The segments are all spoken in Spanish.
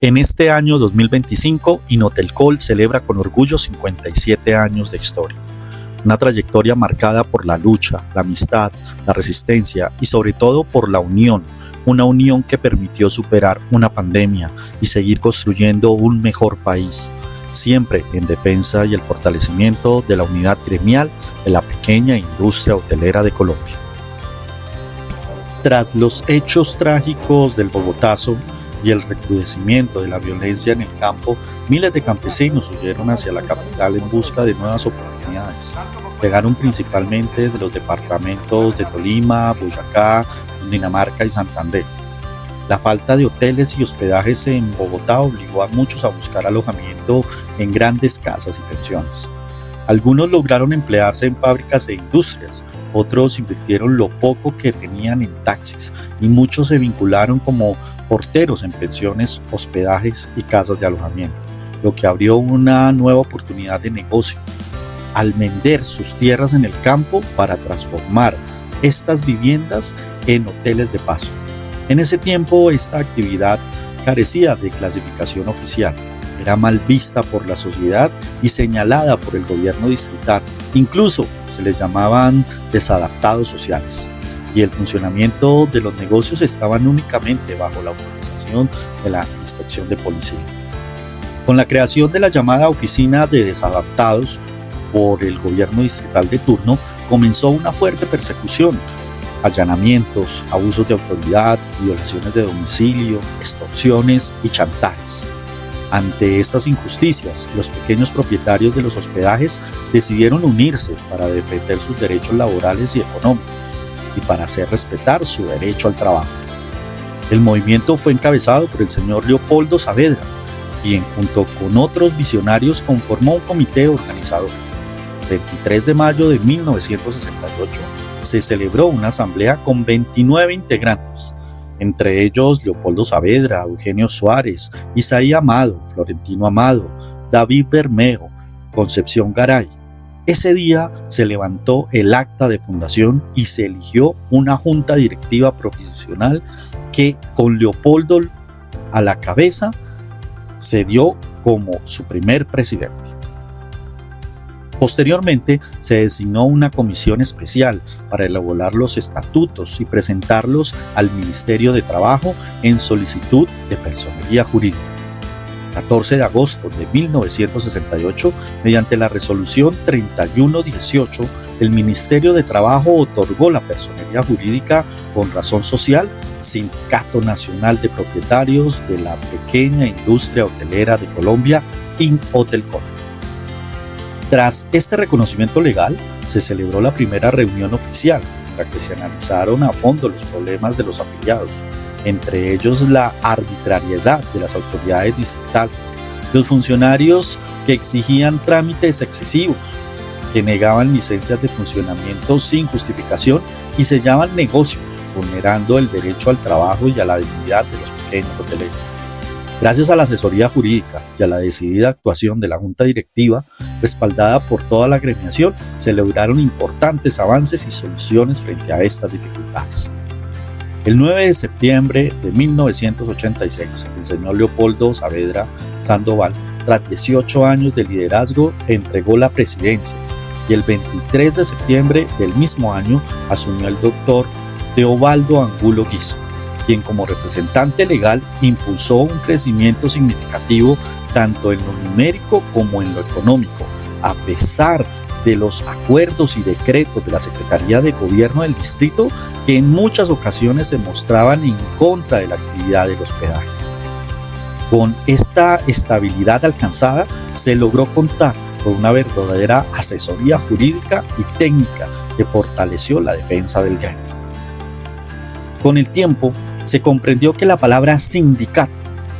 En este año 2025, Inotelcol celebra con orgullo 57 años de historia. Una trayectoria marcada por la lucha, la amistad, la resistencia y sobre todo por la unión. Una unión que permitió superar una pandemia y seguir construyendo un mejor país, siempre en defensa y el fortalecimiento de la unidad gremial de la pequeña industria hotelera de Colombia. Tras los hechos trágicos del Bogotazo y el recrudecimiento de la violencia en el campo, miles de campesinos huyeron hacia la capital en busca de nuevas oportunidades. Llegaron principalmente de los departamentos de Tolima, Boyacá, Cundinamarca y Santander. La falta de hoteles y hospedajes en Bogotá obligó a muchos a buscar alojamiento en grandes casas y pensiones. Algunos lograron emplearse en fábricas e industrias, otros invirtieron lo poco que tenían en taxis y muchos se vincularon como porteros en pensiones, hospedajes y casas de alojamiento, lo que abrió una nueva oportunidad de negocio al vender sus tierras en el campo para transformar estas viviendas en hoteles de paso. En ese tiempo esta actividad carecía de clasificación oficial. Era mal vista por la sociedad y señalada por el gobierno distrital. Incluso se les llamaban desadaptados sociales. Y el funcionamiento de los negocios estaban únicamente bajo la autorización de la Inspección de Policía. Con la creación de la llamada Oficina de Desadaptados por el gobierno distrital de turno, comenzó una fuerte persecución. Allanamientos, abusos de autoridad, violaciones de domicilio, extorsiones y chantajes. Ante estas injusticias, los pequeños propietarios de los hospedajes decidieron unirse para defender sus derechos laborales y económicos y para hacer respetar su derecho al trabajo. El movimiento fue encabezado por el señor Leopoldo Saavedra, quien junto con otros visionarios conformó un comité organizador. El 23 de mayo de 1968 se celebró una asamblea con 29 integrantes, entre ellos Leopoldo Saavedra, Eugenio Suárez, Isaí Amado, Florentino Amado, David Bermejo, Concepción Garay. Ese día se levantó el acta de fundación y se eligió una junta directiva profesional que, con Leopoldo a la cabeza, se dio como su primer presidente. Posteriormente, se designó una comisión especial para elaborar los estatutos y presentarlos al Ministerio de Trabajo en solicitud de personería jurídica. El 14 de agosto de 1968, mediante la resolución 3118, el Ministerio de Trabajo otorgó la personería jurídica con razón social Sindicato Nacional de Propietarios de la Pequeña Industria Hotelera de Colombia, Inotelcol. Tras este reconocimiento legal, se celebró la primera reunión oficial en la que se analizaron a fondo los problemas de los afiliados, entre ellos la arbitrariedad de las autoridades distritales, los funcionarios que exigían trámites excesivos, que negaban licencias de funcionamiento sin justificación y sellaban negocios, vulnerando el derecho al trabajo y a la dignidad de los pequeños hoteleros. Gracias a la asesoría jurídica y a la decidida actuación de la Junta Directiva, respaldada por toda la gremiación, se lograron importantes avances y soluciones frente a estas dificultades. El 9 de septiembre de 1986, el señor Leopoldo Saavedra Sandoval, tras 18 años de liderazgo, entregó la presidencia y el 23 de septiembre del mismo año asumió el doctor Teobaldo Angulo Guiza, quien como representante legal impulsó un crecimiento significativo tanto en lo numérico como en lo económico, a pesar de los acuerdos y decretos de la Secretaría de Gobierno del Distrito que en muchas ocasiones se mostraban en contra de la actividad del hospedaje. Con esta estabilidad alcanzada se logró contar con una verdadera asesoría jurídica y técnica que fortaleció la defensa del gremio. Con el tiempo, se comprendió que la palabra sindicato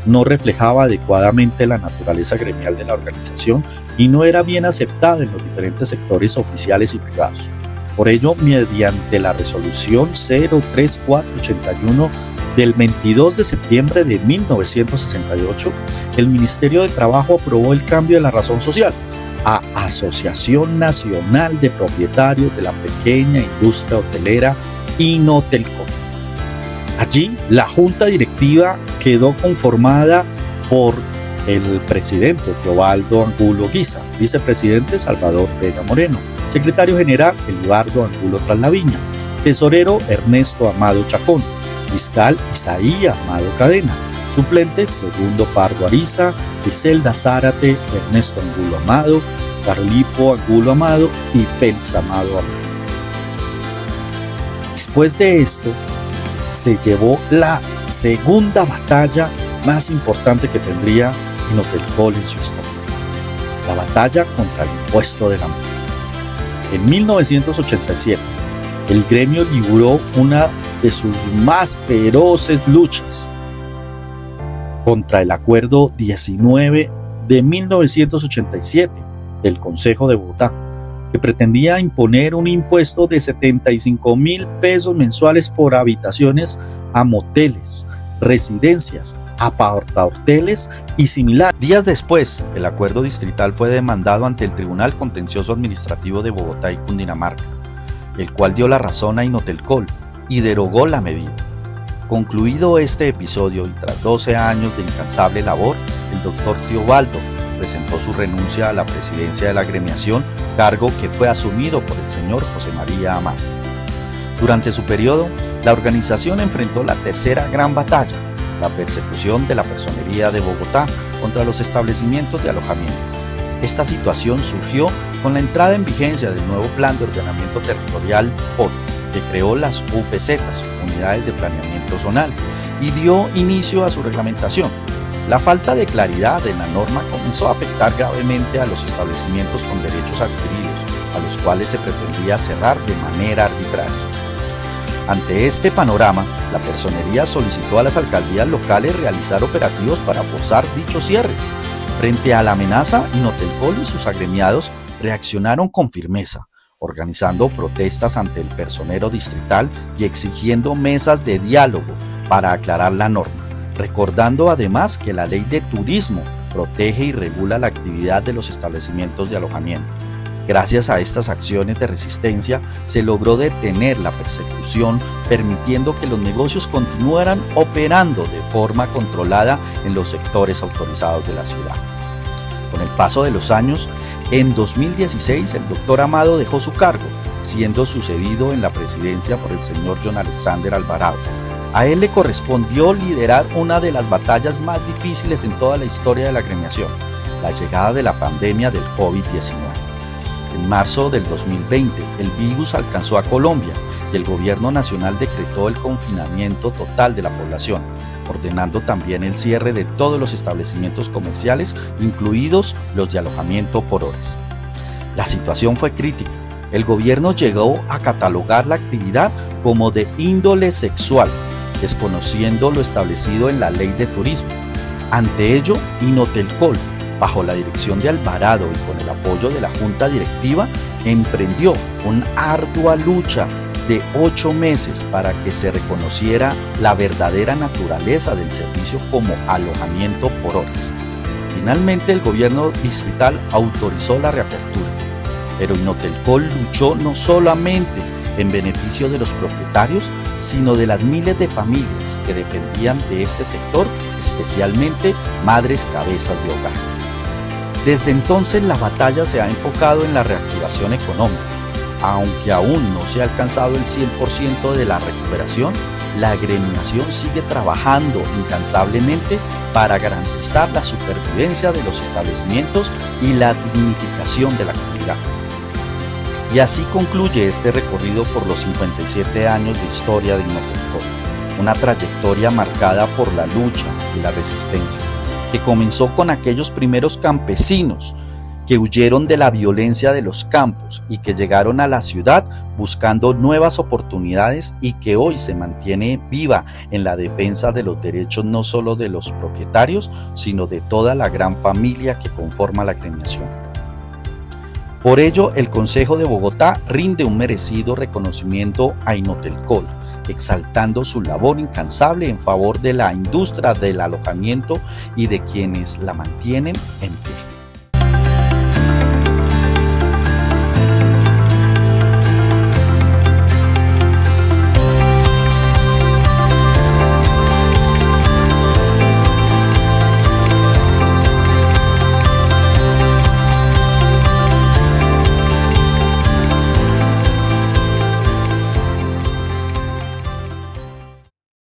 no reflejaba adecuadamente la naturaleza gremial de la organización y no era bien aceptada en los diferentes sectores oficiales y privados. Por ello, mediante la resolución 03481 del 22 de septiembre de 1968, el Ministerio de Trabajo aprobó el cambio de la razón social a Asociación Nacional de Propietarios de la Pequeña Industria Hotelera, Inotelcol. Allí, la junta directiva quedó conformada por el presidente Teobaldo Angulo Guiza, vicepresidente Salvador Vega Moreno, secretario general Elibardo Angulo Traslaviña, tesorero Ernesto Amado Chacón, fiscal Isaí Amado Cadena, suplentes Segundo Pardo Ariza, Iselda Zárate, Ernesto Angulo Amado, Carlipo Angulo Amado y Félix Amado Amado. Después de esto, se llevó la segunda batalla más importante que tendría Inotelcol en su historia, la batalla contra el impuesto de la multa. En 1987, el gremio libró una de sus más feroces luchas contra el Acuerdo 19 de 1987 del Consejo de Bogotá, que pretendía imponer un impuesto de 75.000 pesos mensuales por habitaciones a moteles, residencias, apartahoteles y similar. Días después, el acuerdo distrital fue demandado ante el Tribunal Contencioso Administrativo de Bogotá y Cundinamarca, el cual dio la razón a Inotelcol y derogó la medida. Concluido este episodio y tras 12 años de incansable labor, el doctor Teobaldo presentó su renuncia a la presidencia de la agremiación, cargo que fue asumido por el señor José María Amado. Durante su periodo, la organización enfrentó la tercera gran batalla, la persecución de la Personería de Bogotá contra los establecimientos de alojamiento. Esta situación surgió con la entrada en vigencia del nuevo Plan de Ordenamiento Territorial POT, que creó las UPZ, Unidades de Planeamiento Zonal, y dio inicio a su reglamentación. La falta de claridad en la norma comenzó a afectar gravemente a los establecimientos con derechos adquiridos, a los cuales se pretendía cerrar de manera arbitraria. Ante este panorama, la Personería solicitó a las alcaldías locales realizar operativos para forzar dichos cierres. Frente a la amenaza, Inotelcol y sus agremiados reaccionaron con firmeza, organizando protestas ante el personero distrital y exigiendo mesas de diálogo para aclarar la norma, recordando además que la ley de turismo protege y regula la actividad de los establecimientos de alojamiento. Gracias a estas acciones de resistencia se logró detener la persecución, permitiendo que los negocios continuaran operando de forma controlada en los sectores autorizados de la ciudad. Con el paso de los años, en 2016 el doctor Amado dejó su cargo, siendo sucedido en la presidencia por el señor John Alexander Alvarado. A él le correspondió liderar una de las batallas más difíciles en toda la historia de la agremiación, la llegada de la pandemia del COVID-19. En marzo del 2020, el virus alcanzó a Colombia y el gobierno nacional decretó el confinamiento total de la población, ordenando también el cierre de todos los establecimientos comerciales, incluidos los de alojamiento por horas. La situación fue crítica. El gobierno llegó a catalogar la actividad como de índole sexual, desconociendo lo establecido en la ley de turismo. Ante ello, Inotelcol, bajo la dirección de Alvarado y con el apoyo de la Junta Directiva, emprendió una ardua lucha de 8 meses para que se reconociera la verdadera naturaleza del servicio como alojamiento por horas. Finalmente, el gobierno distrital autorizó la reapertura, pero Inotelcol luchó no solamente en beneficio de los propietarios, sino de las miles de familias que dependían de este sector, especialmente madres cabezas de hogar. Desde entonces la batalla se ha enfocado en la reactivación económica. Aunque aún no se ha alcanzado el 100% de la recuperación, la agremiación sigue trabajando incansablemente para garantizar la supervivencia de los establecimientos y la dignificación de la actividad. Y así concluye este recorrido por los 57 años de historia de Inotelcol, una trayectoria marcada por la lucha y la resistencia, que comenzó con aquellos primeros campesinos que huyeron de la violencia de los campos y que llegaron a la ciudad buscando nuevas oportunidades y que hoy se mantiene viva en la defensa de los derechos no solo de los propietarios, sino de toda la gran familia que conforma la agremiación. Por ello, el Consejo de Bogotá rinde un merecido reconocimiento a Inotelcol, exaltando su labor incansable en favor de la industria del alojamiento y de quienes la mantienen en pie.